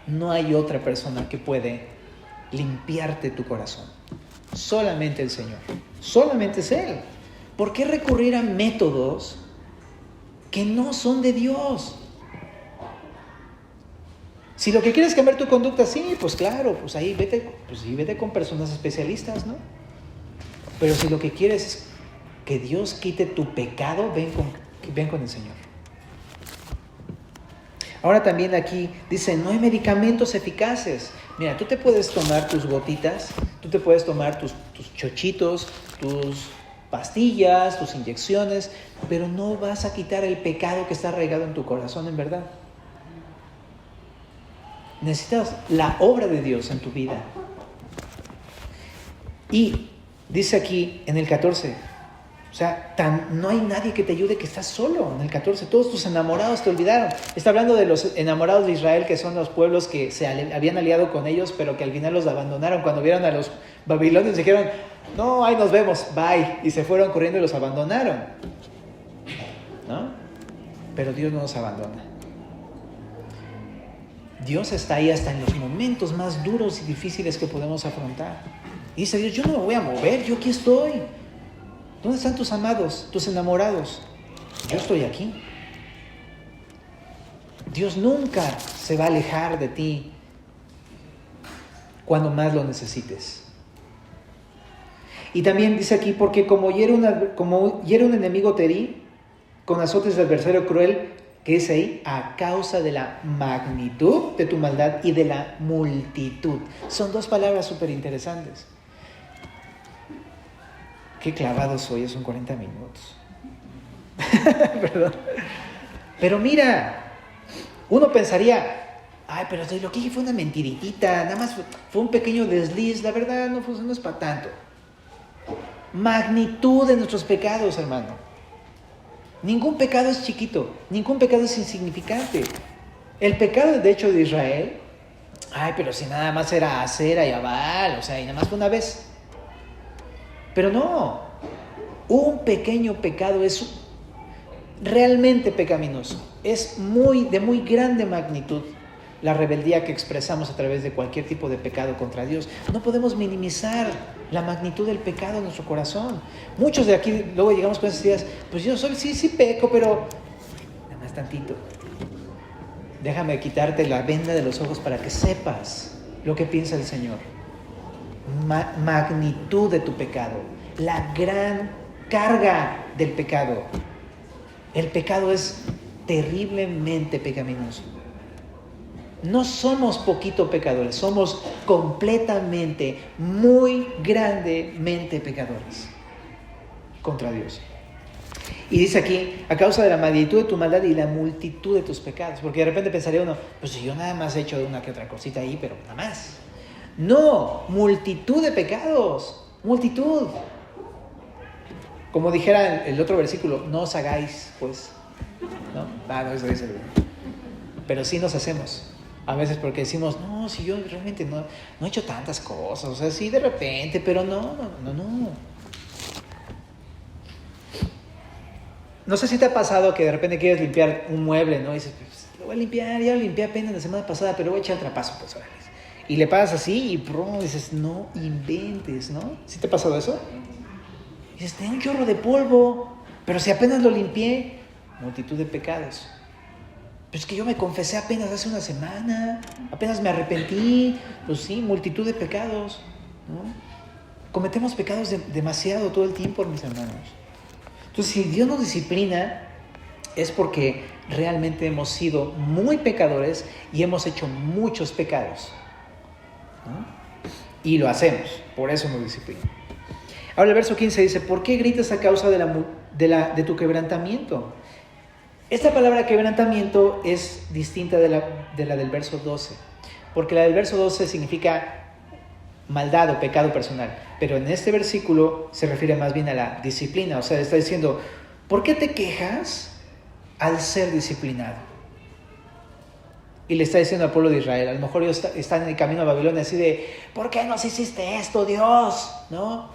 no hay otra persona que puede limpiarte tu corazón. Solamente el Señor. Solamente es Él. ¿Por qué recurrir a métodos que no son de Dios? Si lo que quieres es cambiar tu conducta, sí, pues claro, pues ahí vete con personas especialistas, ¿no? Pero si lo que quieres es que Dios quite tu pecado, ven con el Señor. Ahora también aquí dice, no hay medicamentos eficaces. Mira, tú te puedes tomar tus gotitas, tú te puedes tomar tus chochitos, tus pastillas, tus inyecciones, pero no vas a quitar el pecado que está arraigado en tu corazón, en verdad. Necesitas la obra de Dios en tu vida. Y dice aquí en el 14, o sea, no hay nadie que te ayude, que estás solo. En el 14, todos tus enamorados te olvidaron. Está hablando de los enamorados de Israel, que son los pueblos que se habían aliado con ellos, pero que al final los abandonaron. Cuando vieron a los babilonios dijeron, no, ahí nos vemos, bye. Y se fueron corriendo y los abandonaron, ¿no? Pero Dios no nos abandona. Dios está ahí hasta en los momentos más duros y difíciles que podemos afrontar. Y dice Dios, yo no me voy a mover, yo aquí estoy. ¿Dónde están tus amados, tus enamorados? Yo estoy aquí. Dios nunca se va a alejar de ti cuando más lo necesites. Y también dice aquí, porque como hiere un enemigo te herí, con azotes de adversario cruel, que dice ahí, a causa de la magnitud de tu maldad y de la multitud. Son dos palabras súper interesantes. Qué clavado soy, ya son 40 minutos. Perdón. Pero mira, uno pensaría, ay, pero lo que dije fue una mentiritita, nada más fue un pequeño desliz, la verdad no es para tanto. Magnitud de nuestros pecados, hermano. Ningún pecado es chiquito, ningún pecado es insignificante. El pecado, de hecho, de Israel, ay, pero si nada más era Acera y Abal, o sea, y nada más fue una vez. Pero no, un pequeño pecado es realmente pecaminoso. Es de muy grande magnitud la rebeldía que expresamos a través de cualquier tipo de pecado contra Dios. No podemos minimizar la magnitud del pecado en nuestro corazón. Muchos de aquí luego llegamos con esas ideas, pues yo sí peco, pero nada más tantito. Déjame quitarte la venda de los ojos para que sepas lo que piensa el Señor. Magnitud de tu pecado, la gran carga del pecado. El pecado es terriblemente pecaminoso. No somos poquito pecadores, somos completamente, muy grandemente pecadores contra Dios. Y dice aquí, a causa de la magnitud de tu maldad y la multitud de tus pecados. Porque de repente pensaría uno, pues si yo nada más he hecho una que otra cosita ahí, pero nada más. No, multitud de pecados, multitud. Como dijera el otro versículo, no os hagáis, pues, ¿no? No, eso dice. Pero sí nos hacemos. A veces porque decimos, no, si yo realmente no he hecho tantas cosas, o sea, sí de repente, pero no. No sé si te ha pasado que de repente quieres limpiar un mueble, ¿no? Y dices, pues, lo voy a limpiar, ya lo limpié apenas la semana pasada, pero voy a echar el trapazo, pues, órale. Y le pasas así y dices, no inventes, ¿no? ¿Sí te ha pasado eso? Y dices, tengo un chorro de polvo, pero si apenas lo limpié, multitud de pecados. Pues es que yo me confesé apenas hace una semana, apenas me arrepentí, pues sí, multitud de pecados, ¿no? Cometemos pecados demasiado todo el tiempo, mis hermanos. Entonces, si Dios nos disciplina, es porque realmente hemos sido muy pecadores y hemos hecho muchos pecados, ¿no? Y lo hacemos, por eso nos disciplina. Ahora el verso 15 dice, ¿por qué gritas a causa de tu quebrantamiento? Esta palabra quebrantamiento es distinta de la del verso 12, porque la del verso 12 significa maldad o pecado personal, pero en este versículo se refiere más bien a la disciplina, o sea, está diciendo, ¿por qué te quejas al ser disciplinado? Y le está diciendo al pueblo de Israel, a lo mejor ellos están en el camino a Babilonia así de, ¿por qué nos hiciste esto, Dios? ¿No?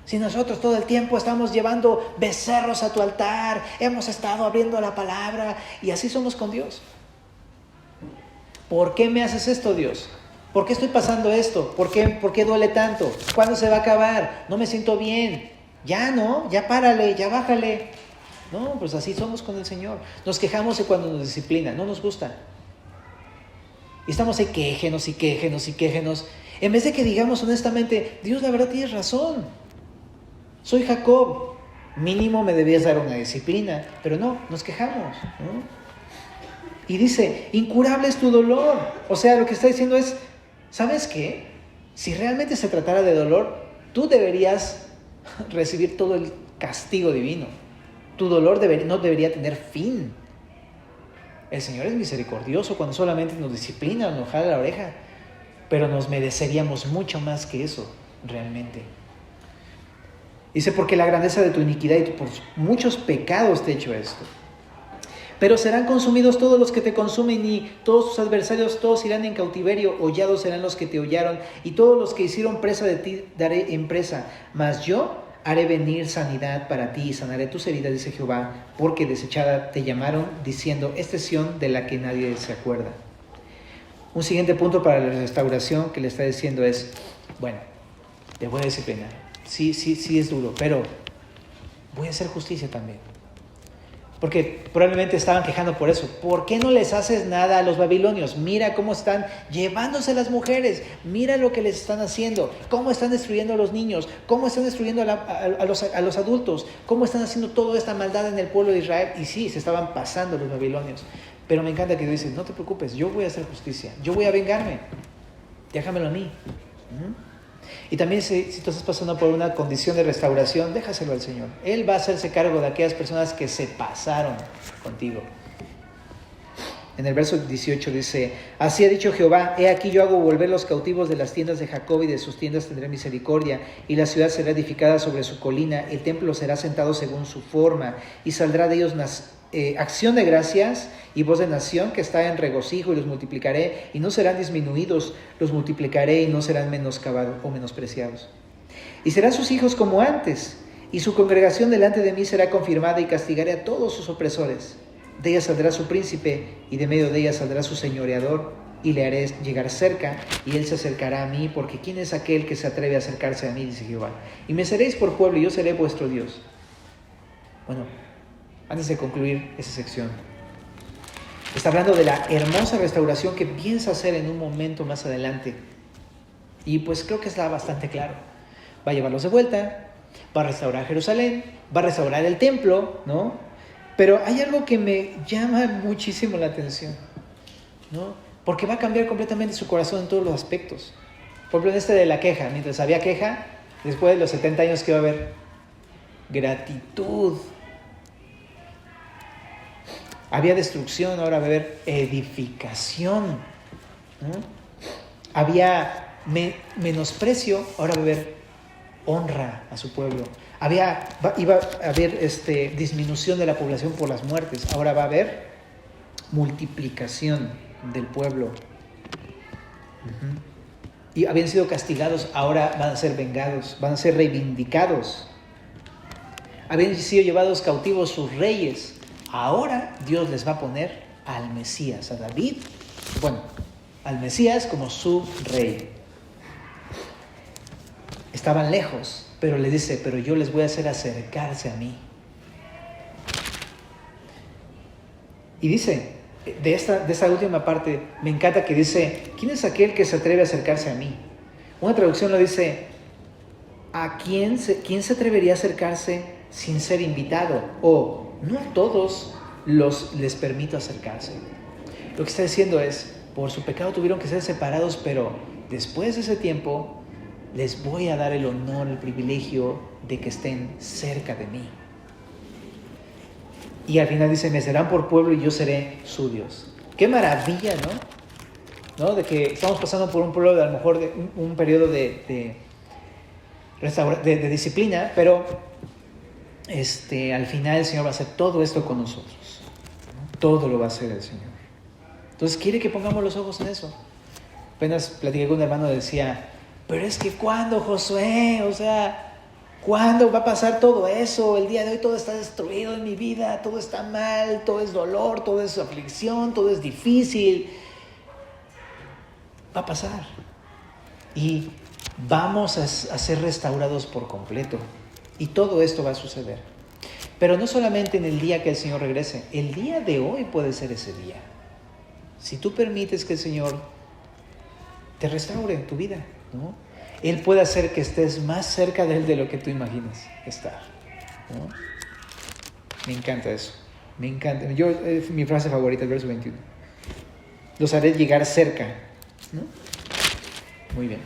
Si nosotros todo el tiempo estamos llevando becerros a tu altar, hemos estado abriendo la palabra y así somos con Dios. ¿Por qué me haces esto, Dios? ¿Por qué estoy pasando esto? ¿Por qué duele tanto? ¿Cuándo se va a acabar? No me siento bien. Ya, ¿no? Ya párale, ya bájale. No, pues así somos con el Señor. Nos quejamos de cuando nos disciplina, no nos gusta. Y estamos ahí quéjenos y quéjenos y quéjenos. En vez de que digamos honestamente, Dios, la verdad tienes razón. Soy Jacob. Mínimo me debías dar una disciplina. Pero no, nos quejamos, ¿no? Y dice, incurable es tu dolor. O sea, lo que está diciendo es, ¿sabes qué? Si realmente se tratara de dolor, tú deberías recibir todo el castigo divino. Tu dolor no debería tener fin. El Señor es misericordioso cuando solamente nos disciplina o nos jala la oreja, pero nos mereceríamos mucho más que eso, realmente. Dice, porque la grandeza de tu iniquidad y por muchos pecados te he hecho esto. Pero serán consumidos todos los que te consumen y todos tus adversarios, todos irán en cautiverio, hollados serán los que te hollaron y todos los que hicieron presa de ti daré en presa. Mas yo haré venir sanidad para ti y sanaré tus heridas, dice Jehová, porque desechada te llamaron, diciendo, esta es Sión de la que nadie se acuerda. Un siguiente punto para la restauración que le está diciendo es, bueno, te voy a disciplinar. Sí es duro, pero voy a hacer justicia también. Porque probablemente estaban quejando por eso. ¿Por qué no les haces nada a los babilonios? Mira cómo están llevándose a las mujeres. Mira lo que les están haciendo. Cómo están destruyendo a los niños. Cómo están destruyendo a los adultos. Cómo están haciendo toda esta maldad en el pueblo de Israel. Y sí, se estaban pasando los babilonios. Pero me encanta que dices, no te preocupes, yo voy a hacer justicia. Yo voy a vengarme. Déjamelo a mí. Y también si tú estás pasando por una condición de restauración, déjaselo al Señor. Él va a hacerse cargo de aquellas personas que se pasaron contigo. En el verso 18 dice, así ha dicho Jehová, he aquí yo hago volver los cautivos de las tiendas de Jacob y de sus tiendas tendré misericordia, y la ciudad será edificada sobre su colina, el templo será sentado según su forma, y saldrá de ellos acción de gracias y voz de nación que está en regocijo, y los multiplicaré y no serán disminuidos, los multiplicaré y no serán menoscabados o menospreciados. Y serán sus hijos como antes, y su congregación delante de mí será confirmada, y castigaré a todos sus opresores. De ella saldrá su príncipe, y de medio de ella saldrá su señoreador, y le haré llegar cerca, y él se acercará a mí, porque ¿quién es aquel que se atreve a acercarse a mí?, dice Jehová. Y me seréis por pueblo, y yo seré vuestro Dios. Bueno, antes de concluir esa sección, está hablando de la hermosa restauración que piensa hacer en un momento más adelante. Y pues creo que está bastante claro. Va a llevarlos de vuelta, va a restaurar Jerusalén, va a restaurar el templo, ¿no? Pero hay algo que me llama muchísimo la atención, ¿no? Porque va a cambiar completamente su corazón en todos los aspectos. Por ejemplo, en de la queja. Mientras había queja, después de los 70 años que va a haber gratitud. Había destrucción, ahora va a haber edificación, ¿no? Había menosprecio, ahora va a haber honra a su pueblo. Iba a haber disminución de la población por las muertes, ahora va a haber multiplicación del pueblo. Y habían sido castigados, ahora van a ser vengados, van a ser reivindicados. Habían sido llevados cautivos sus reyes. Ahora Dios les va a poner al Mesías, a David, al Mesías como su rey. Estaban lejos, pero les dice, pero yo les voy a hacer acercarse a mí. Y dice, de esta última parte, me encanta que dice, ¿quién es aquel que se atreve a acercarse a mí? Una traducción lo dice, ¿quién se atrevería a acercarse sin ser invitado? O no a todos les permito acercarse. Lo que está diciendo es, por su pecado tuvieron que ser separados, pero después de ese tiempo les voy a dar el honor, el privilegio de que estén cerca de mí. Y al final dice, me serán por pueblo y yo seré su Dios. Qué maravilla, ¿no? De que estamos pasando por un pueblo de a lo mejor de un periodo de disciplina, pero al final el Señor va a hacer todo esto con nosotros, ¿no? Todo lo va a hacer el Señor. Entonces quiere que pongamos los ojos en eso. Apenas platiqué con un hermano y decía, pero es que ¿cuándo, Josué? O sea, ¿cuándo va a pasar todo eso? El día de hoy todo está destruido en mi vida, todo está mal, todo es dolor, todo es aflicción, todo es difícil. Va a pasar. Y vamos a ser restaurados por completo. Y todo esto va a suceder. Pero no solamente en el día que el Señor regrese, el día de hoy puede ser ese día. Si tú permites que el Señor te restaure en tu vida, ¿no? Él puede hacer que estés más cerca de Él de lo que tú imaginas estar, ¿no? Me encanta eso. Me encanta. Es mi frase favorita, el verso 21. Los haré llegar cerca, ¿no? Muy bien.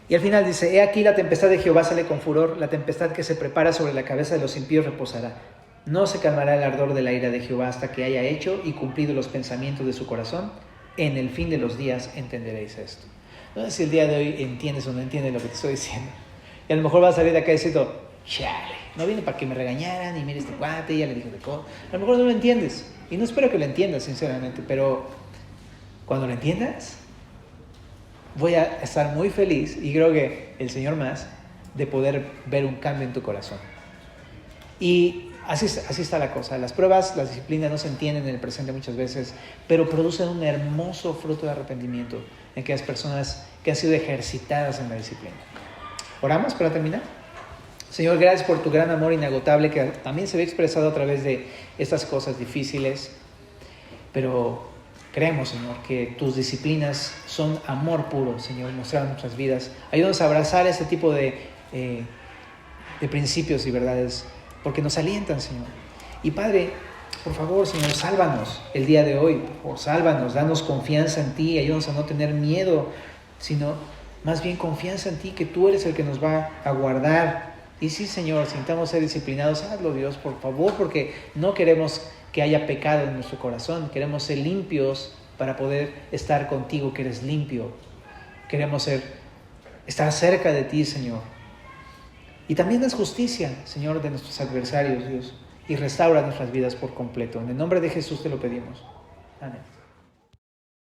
Y al final dice, he aquí la tempestad de Jehová sale con furor, la tempestad que se prepara sobre la cabeza de los impíos reposará. No se calmará el ardor de la ira de Jehová hasta que haya hecho y cumplido los pensamientos de su corazón. En el fin de los días entenderéis esto. No sé si el día de hoy entiendes o no entiendes lo que te estoy diciendo. Y a lo mejor vas a salir de acá diciendo, chale, no viene para que me regañaran y mire este cuate, ya le dijo de cosas. A lo mejor no lo entiendes. Y no espero que lo entiendas, sinceramente, pero cuando lo entiendas, voy a estar muy feliz, y creo que el Señor más, de poder ver un cambio en tu corazón. Y así está la cosa. Las pruebas, las disciplinas no se entienden en el presente muchas veces, pero producen un hermoso fruto de arrepentimiento en aquellas personas que han sido ejercitadas en la disciplina. ¿Oramos para terminar? Señor, gracias por tu gran amor inagotable que también se ve expresado a través de estas cosas difíciles, pero creemos, Señor, que tus disciplinas son amor puro, Señor, mostrado en nuestras vidas. Ayúdanos a abrazar este tipo de principios y verdades, porque nos alientan, Señor. Y Padre, por favor, Señor, sálvanos el día de hoy. Por favor, sálvanos, danos confianza en ti, ayúdanos a no tener miedo, sino más bien confianza en ti, que tú eres el que nos va a guardar. Y sí, Señor, si intentamos ser disciplinados, hazlo, Dios, por favor, porque no queremos que haya pecado en nuestro corazón. Queremos ser limpios para poder estar contigo, que eres limpio. Queremos estar cerca de ti, Señor. Y también haz justicia, Señor, de nuestros adversarios, Dios, y restaura nuestras vidas por completo. En el nombre de Jesús te lo pedimos. Amén.